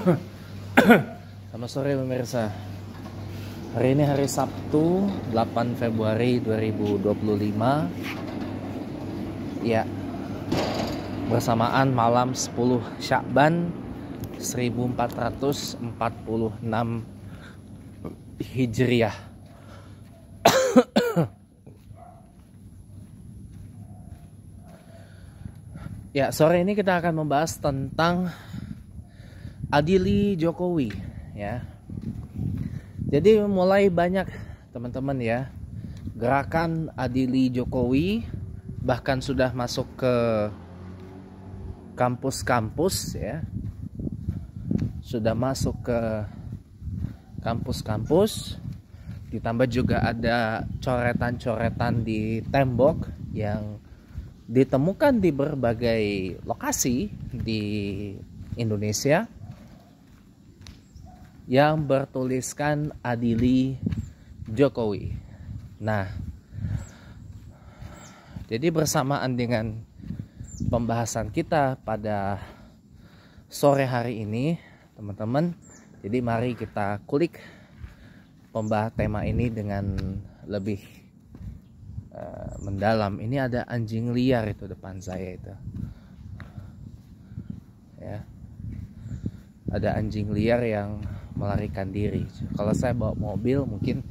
Selamat sore pemirsa. Hari ini hari Sabtu 8 Februari 2025. Ya, bersamaan malam 10 Syakban 1446 Hijriah. Ya, sore ini kita akan membahas tentang adili Jokowi, ya. Jadi mulai banyak teman-teman ya gerakan adili Jokowi, bahkan sudah masuk ke kampus-kampus ya. Sudah masuk ke kampus-kampus. Ditambah juga ada coretan-coretan di tembok yang ditemukan di berbagai lokasi di Indonesia yang bertuliskan adili Jokowi. Nah, jadi bersamaan dengan pembahasan kita pada sore hari ini, teman-teman, jadi mari kita kulik pembahas tema ini dengan lebih mendalam. Ini ada anjing liar itu depan saya itu, ya. Ada anjing liar yang melarikan diri. Kalau saya bawa mobil mungkin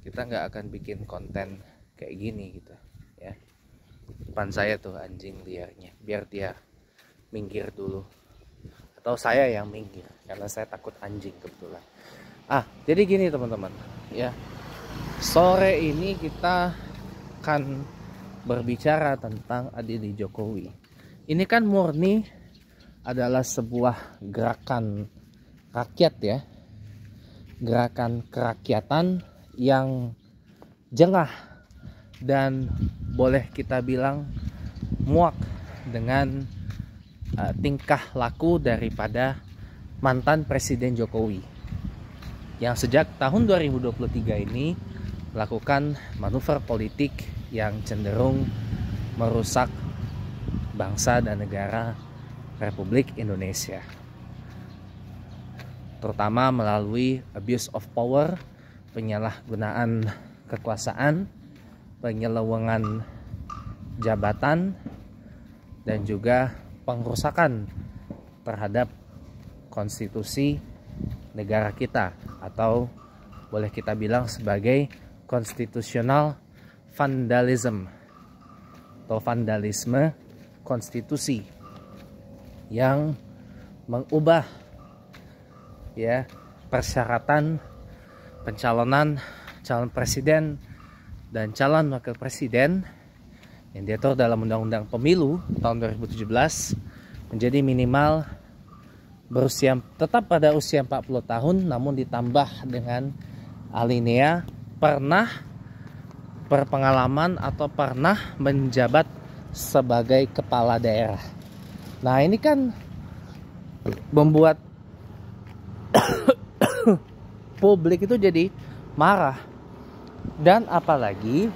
kita nggak akan bikin konten kayak gini gitu ya. Depan saya tuh anjing liarnya, biar dia minggir dulu, atau saya yang minggir karena saya takut anjing kebetulan. Jadi gini teman-teman ya, sore ini kita akan berbicara tentang adili Jokowi. Ini kan murni adalah sebuah gerakan rakyat ya, gerakan kerakyatan yang jengah dan boleh kita bilang muak dengan tingkah laku daripada mantan Presiden Jokowi yang sejak tahun 2023 ini melakukan manuver politik yang cenderung merusak bangsa dan negara Republik Indonesia, terutama melalui abuse of power, penyalahgunaan kekuasaan, penyelewengan jabatan, dan juga pengrusakan terhadap konstitusi negara kita, atau boleh kita bilang sebagai constitutional vandalism atau vandalisme konstitusi yang mengubah ya persyaratan pencalonan calon presiden dan calon wakil presiden yang diatur dalam Undang-Undang Pemilu tahun 2017 menjadi minimal berusia tetap pada usia 40 tahun, namun ditambah dengan alinea pernah berpengalaman atau pernah menjabat sebagai kepala daerah. Nah, ini kan membuat publik itu jadi marah. Dan apalagi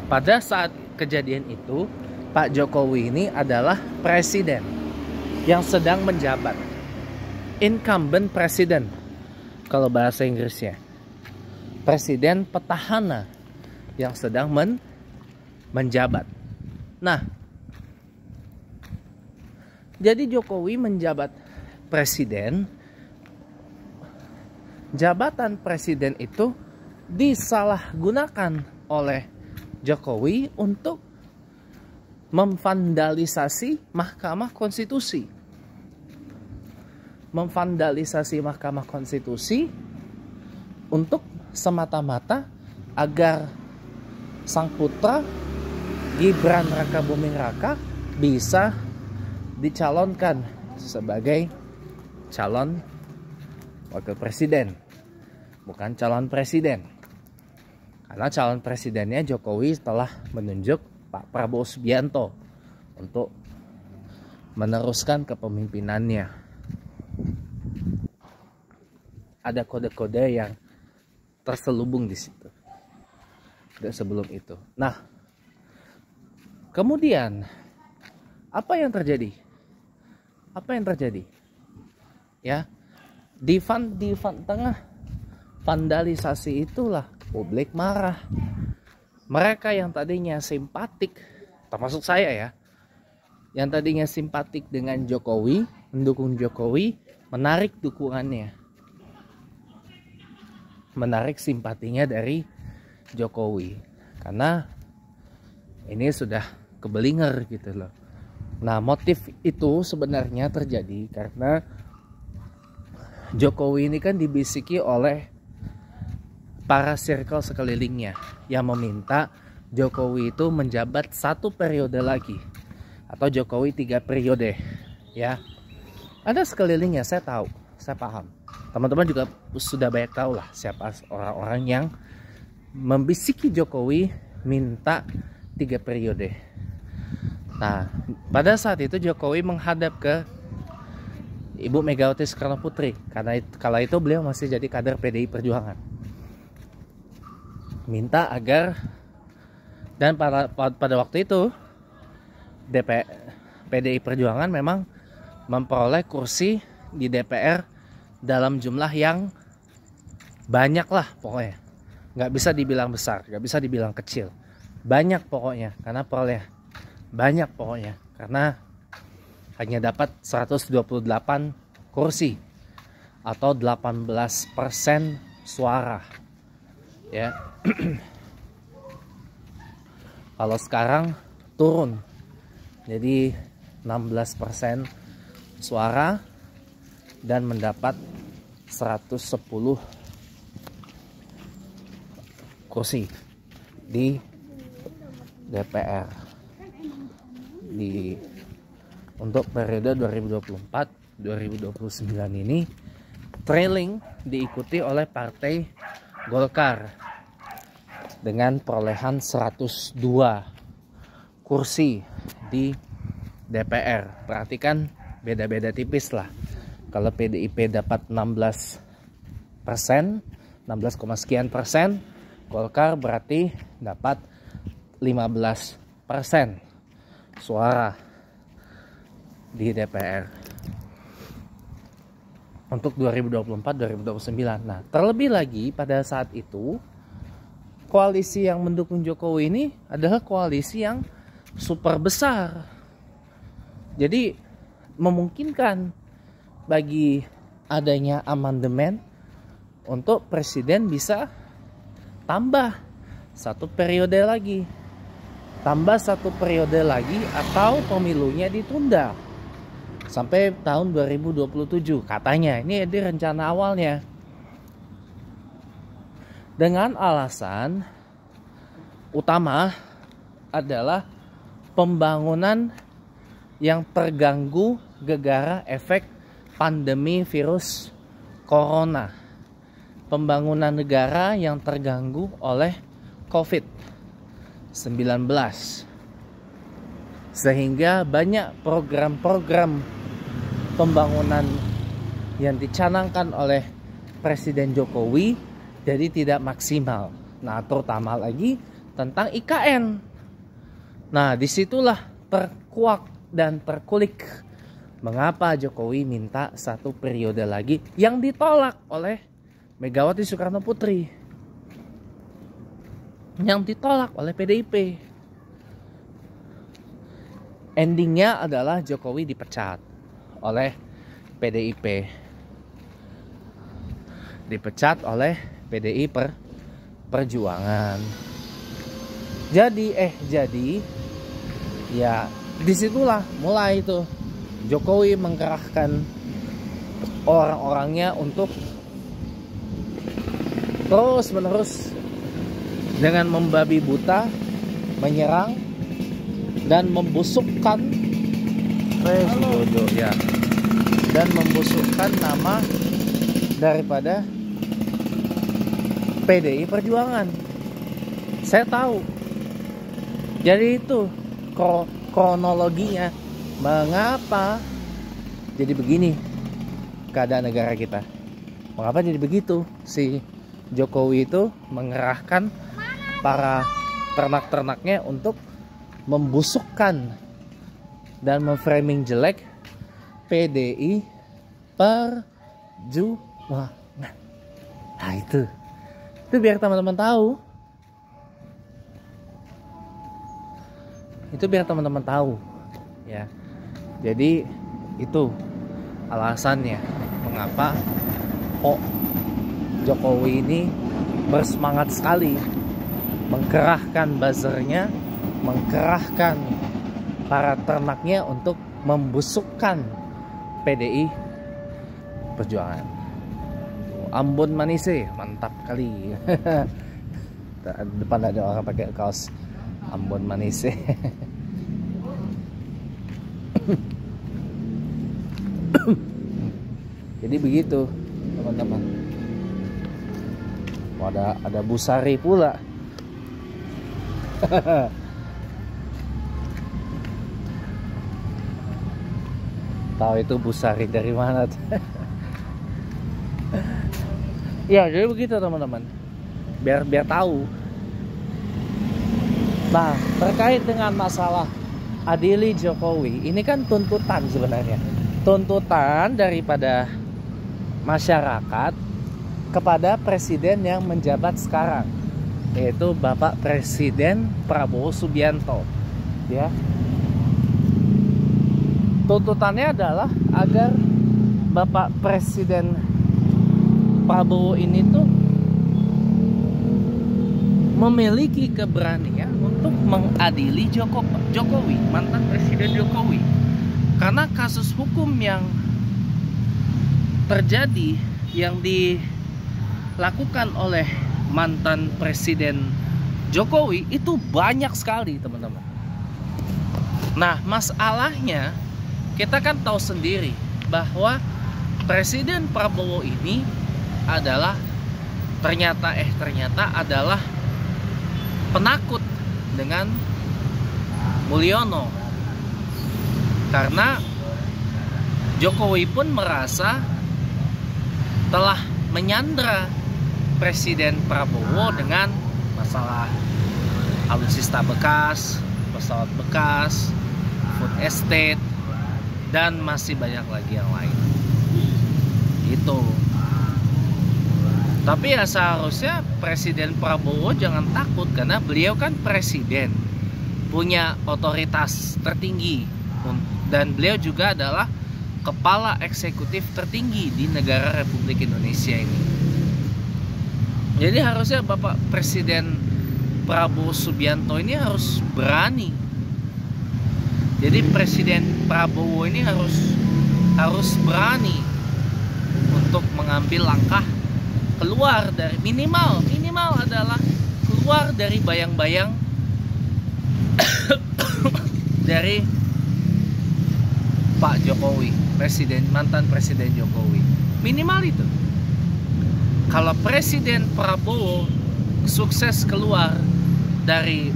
pada saat kejadian itu Pak Jokowi ini adalah presiden yang sedang menjabat, incumbent president kalau bahasa Inggrisnya, presiden petahana yang sedang menjabat. Nah, jadi Jokowi menjabat presiden, jabatan presiden itu disalahgunakan oleh Jokowi untuk memvandalisasi Mahkamah Konstitusi. Memvandalisasi Mahkamah Konstitusi untuk semata-mata agar sang putra Gibran Rakabuming Raka bisa dicalonkan sebagai calon wakil presiden, bukan calon presiden. Karena calon presidennya Jokowi telah menunjuk Pak Prabowo Subianto untuk meneruskan kepemimpinannya. Ada kode-kode yang terselubung di situ. Sebelum itu. Nah, kemudian apa yang terjadi? ya. Di tengah vandalisasi itulah publik marah. Mereka yang tadinya simpatik, termasuk saya ya, yang tadinya simpatik dengan Jokowi, mendukung Jokowi, menarik dukungannya, menarik simpatinya dari Jokowi, karena ini sudah kebelinger gitu loh. Nah, motif itu sebenarnya terjadi karena Jokowi ini kan dibisiki oleh para circle sekelilingnya yang meminta Jokowi itu menjabat 1 periode lagi, atau Jokowi 3 periode ya. Ada sekelilingnya, saya tahu, saya paham. Teman-teman juga sudah banyak tahu lah siapa orang-orang yang membisiki Jokowi minta 3 periode. Nah, pada saat itu Jokowi menghadap ke Ibu Megawati Soekarno Putri, karena kala itu beliau masih jadi kader PDI Perjuangan. Minta agar, dan pada waktu itu PDI Perjuangan memang memperoleh kursi di DPR dalam jumlah yang banyak lah pokoknya. Nggak bisa dibilang besar, nggak bisa dibilang kecil. Banyak pokoknya, karena peroleh banyak pokoknya. Karena hanya dapat 128 kursi atau 18% suara ya. Kalau sekarang turun jadi 16% suara dan mendapat 110 kursi di DPR untuk periode 2024-2029 ini. Trailing diikuti oleh Partai Golkar dengan perolehan 102 kursi di DPR. Perhatikan beda-beda tipis lah. Kalau PDIP dapat 16%, 16, sekian persen, Golkar berarti dapat 15% suara di DPR untuk 2024-2029. Nah, terlebih lagi pada saat itu koalisi yang mendukung Jokowi ini adalah koalisi yang super besar. Jadi memungkinkan bagi adanya amandemen untuk presiden bisa tambah 1 periode lagi. Tambah 1 periode lagi atau pemilunya ditunda sampai tahun 2027 katanya. Ini di rencana awalnya, dengan alasan utama adalah pembangunan yang terganggu gara-gara efek pandemi virus corona. Pembangunan negara yang terganggu oleh COVID-19, sehingga banyak program-program pembangunan yang dicanangkan oleh Presiden Jokowi jadi tidak maksimal. Nah, terutama lagi tentang IKN. Nah, disitulah terkuak dan terkulik mengapa Jokowi minta 1 periode lagi yang ditolak oleh Megawati Soekarno Putri, yang ditolak oleh PDIP. Endingnya adalah Jokowi dipecat oleh PDIP, dipecat oleh PDI Perjuangan. Jadi ya disitulah mulai itu Jokowi mengkerahkan orang-orangnya untuk terus menerus dengan membabi buta menyerang dan membusukkan dan membusukkan nama daripada PDI Perjuangan. Saya tahu. Jadi itu kronologinya mengapa jadi begini keadaan negara kita. Mengapa jadi begitu? Si Jokowi itu mengerahkan para ternak-ternaknya untuk membusukkan dan memframing jelek PDI perjuangan. Nah itu biar teman-teman tahu. Itu biar teman-teman tahu ya. Jadi itu alasannya mengapa Jokowi ini bersemangat sekali mengkerahkan buzzernya, mengkerahkan para ternaknya untuk membusukkan PDI Perjuangan. Ambon Manise, mantap kali. Depan ada orang pakai kaos Ambon Manise. Jadi begitu teman-teman. Ada Busari pula. Tahu itu Busari dari mana? Ya jadi begitu teman-teman. Biar tahu. Nah terkait dengan masalah adili Jokowi, ini kan tuntutan sebenarnya. Tuntutan daripada masyarakat kepada presiden yang menjabat sekarang, yaitu Bapak Presiden Prabowo Subianto. Ya. Tuntutannya adalah agar Bapak Presiden Prabowo ini tuh memiliki keberanian untuk mengadili Jokowi, mantan Presiden Jokowi. Karena kasus hukum yang terjadi, yang dilakukan oleh mantan Presiden Jokowi itu banyak sekali teman-teman. Nah masalahnya, kita kan tahu sendiri bahwa Presiden Prabowo ini adalah ternyata adalah penakut dengan Mulyono. Karena Jokowi pun merasa telah menyandra Presiden Prabowo dengan masalah alutsista bekas, pesawat bekas, food estate, dan masih banyak lagi yang lain. Itu. Tapi ya seharusnya Presiden Prabowo jangan takut, karena beliau kan presiden, punya otoritas tertinggi, dan beliau juga adalah kepala eksekutif tertinggi di negara Republik Indonesia ini. Jadi harusnya Bapak Presiden Prabowo Subianto ini harus berani. Jadi Presiden Prabowo ini harus berani untuk mengambil langkah keluar dari minimal adalah keluar dari bayang-bayang dari Pak Jokowi, mantan Presiden Jokowi. Minimal itu. Kalau Presiden Prabowo sukses keluar dari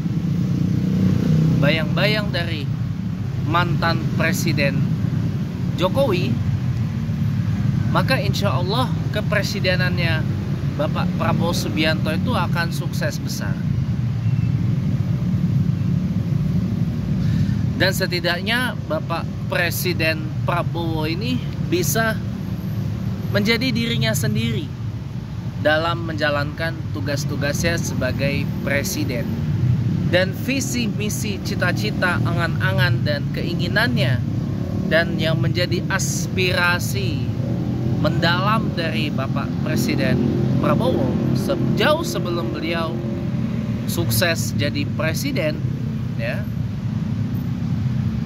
bayang-bayang dari mantan Presiden Jokowi, maka insya Allah kepresidenannya Bapak Prabowo Subianto itu akan sukses besar. Dan setidaknya Bapak Presiden Prabowo ini bisa menjadi dirinya sendiri dalam menjalankan tugas-tugasnya sebagai presiden. Dan visi misi, cita-cita, angan-angan dan keinginannya, dan yang menjadi aspirasi mendalam dari Bapak Presiden Prabowo jauh sebelum beliau sukses jadi presiden, ya,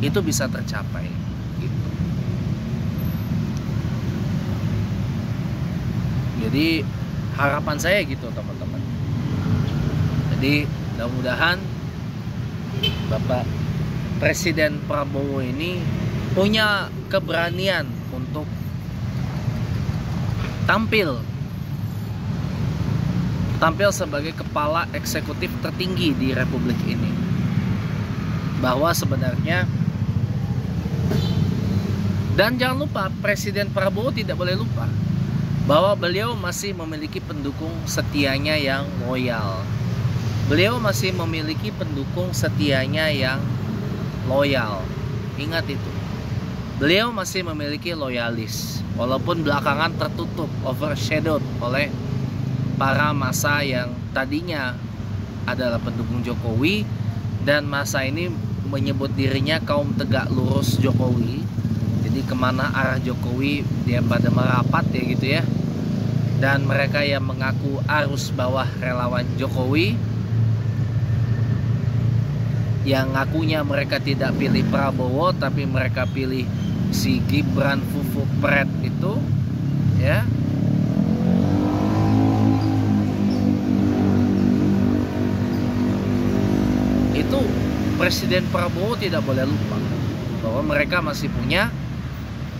itu bisa tercapai gitu. Jadi harapan saya gitu teman-teman. Jadi mudah-mudahan Bapak Presiden Prabowo ini punya keberanian untuk tampil sebagai kepala eksekutif tertinggi di Republik ini. Bahwa sebenarnya, dan jangan lupa, Presiden Prabowo tidak boleh lupa bahwa beliau masih memiliki pendukung setianya yang loyal. Beliau masih memiliki pendukung setianya yang loyal. Ingat itu. beliau masih memiliki loyalis, walaupun belakangan tertutup, overshadowed oleh para massa yang tadinya adalah pendukung Jokowi, dan massa ini menyebut dirinya kaum tegak lurus Jokowi. Jadi kemana arah Jokowi dia pada merapat ya gitu ya. Dan mereka yang mengaku arus bawah relawan Jokowi, yang ngakunya mereka tidak pilih Prabowo tapi mereka pilih si Gibran Fufupret itu ya. Itu Presiden Prabowo tidak boleh lupa bahwa mereka masih punya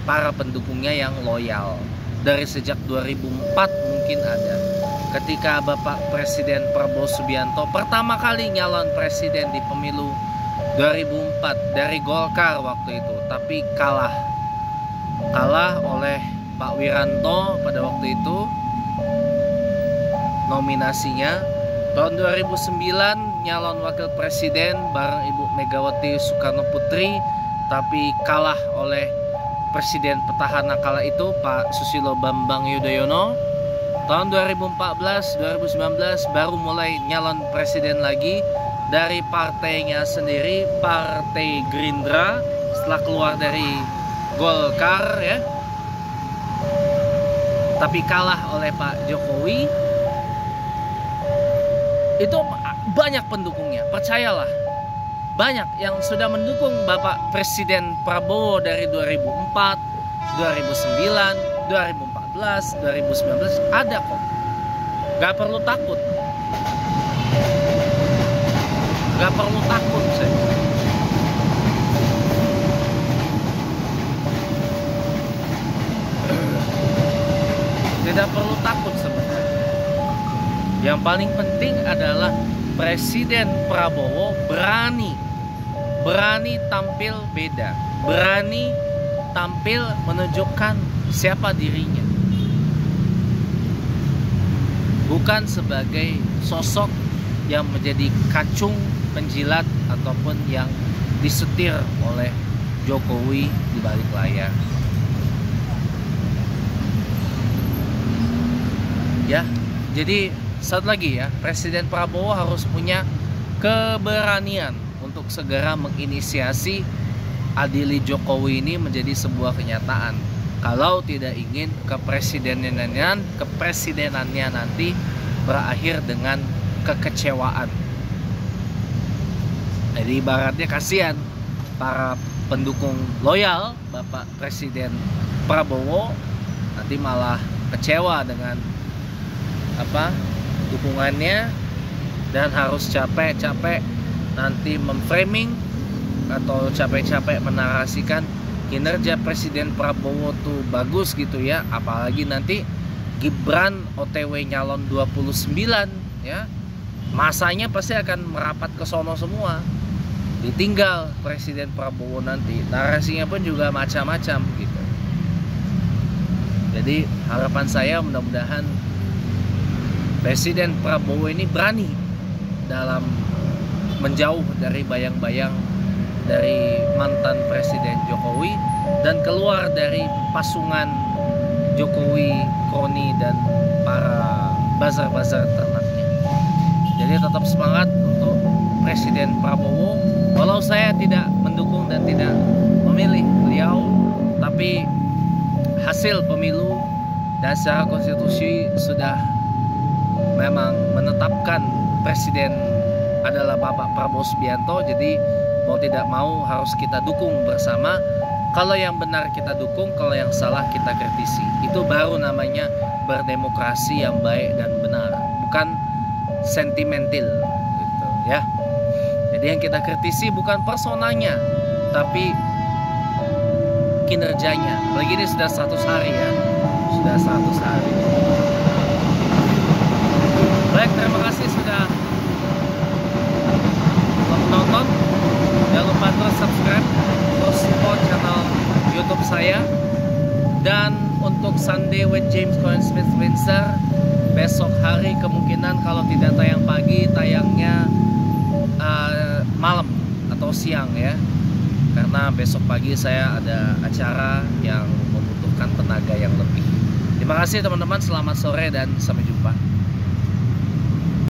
para pendukungnya yang loyal. Dari sejak 2004 mungkin ada, ketika Bapak Presiden Prabowo Subianto pertama kali nyalon presiden di pemilu 2004 dari Golkar waktu itu, tapi kalah oleh Pak Wiranto pada waktu itu nominasinya. Tahun 2009 nyalon wakil presiden bareng Ibu Megawati Soekarno Putri, tapi kalah oleh presiden petahana kala itu Pak Susilo Bambang Yudhoyono. Tahun 2014-2019 baru mulai nyalon presiden lagi dari partainya sendiri, Partai Gerindra, setelah keluar dari Golkar ya. Tapi kalah oleh Pak Jokowi. Itu banyak pendukungnya, percayalah. Banyak yang sudah mendukung Bapak Presiden Prabowo dari 2004, 2009, 2014, 2019 ada kok. Gak perlu takut. Gak perlu takut saya. Tidak perlu takut sebenarnya. Yang paling penting adalah Presiden Prabowo berani tampil beda, berani tampil menunjukkan siapa dirinya, bukan sebagai sosok yang menjadi kacung penjilat ataupun yang disetir oleh Jokowi di balik layar. Ya, jadi satu lagi ya, Presiden Prabowo harus punya keberanian untuk segera menginisiasi adili Jokowi ini menjadi sebuah kenyataan. Kalau tidak ingin kepresidenannya nanti berakhir dengan kekecewaan. Jadi ibaratnya kasihan para pendukung loyal Bapak Presiden Prabowo nanti malah kecewa dengan dukungannya, dan harus capek-capek nanti memframing atau capek-capek menarasikan kinerja Presiden Prabowo tuh bagus gitu ya. Apalagi nanti Gibran OTW nyalon 29 ya, masanya pasti akan merapat ke sono semua, ditinggal Presiden Prabowo nanti. Narasinya pun juga macam-macam gitu. Jadi harapan saya mudah-mudahan Presiden Prabowo ini berani dalam menjauh dari bayang-bayang dari mantan Presiden Jokowi dan keluar dari pasungan Jokowi, kroni, dan para bazar-bazar ternaknya. Jadi tetap semangat untuk Presiden Prabowo. Walau saya tidak mendukung dan tidak memilih beliau, tapi hasil pemilu dan secara konstitusi sudah memang menetapkan presiden adalah Bapak Prabowo Subianto. Jadi mau tidak mau harus kita dukung bersama. Kalau yang benar kita dukung, kalau yang salah kita kritisi. Itu baru namanya berdemokrasi yang baik dan benar, bukan sentimental gitu ya. Jadi yang kita kritisi bukan personanya, tapi kinerjanya. Apalagi ini sudah 100 hari ya, sudah 100 hari. Baik, terima kasih sudah menonton. Jangan lupa terus subscribe, terus support channel YouTube saya. Dan untuk Sunday with James Cohen Smith Windsor, besok hari kemungkinan kalau tidak tayang pagi, tayangnya malam atau siang ya. karena besok pagi saya ada acara yang membutuhkan tenaga yang lebih. Terima kasih teman-teman, selamat sore dan sampai jumpa.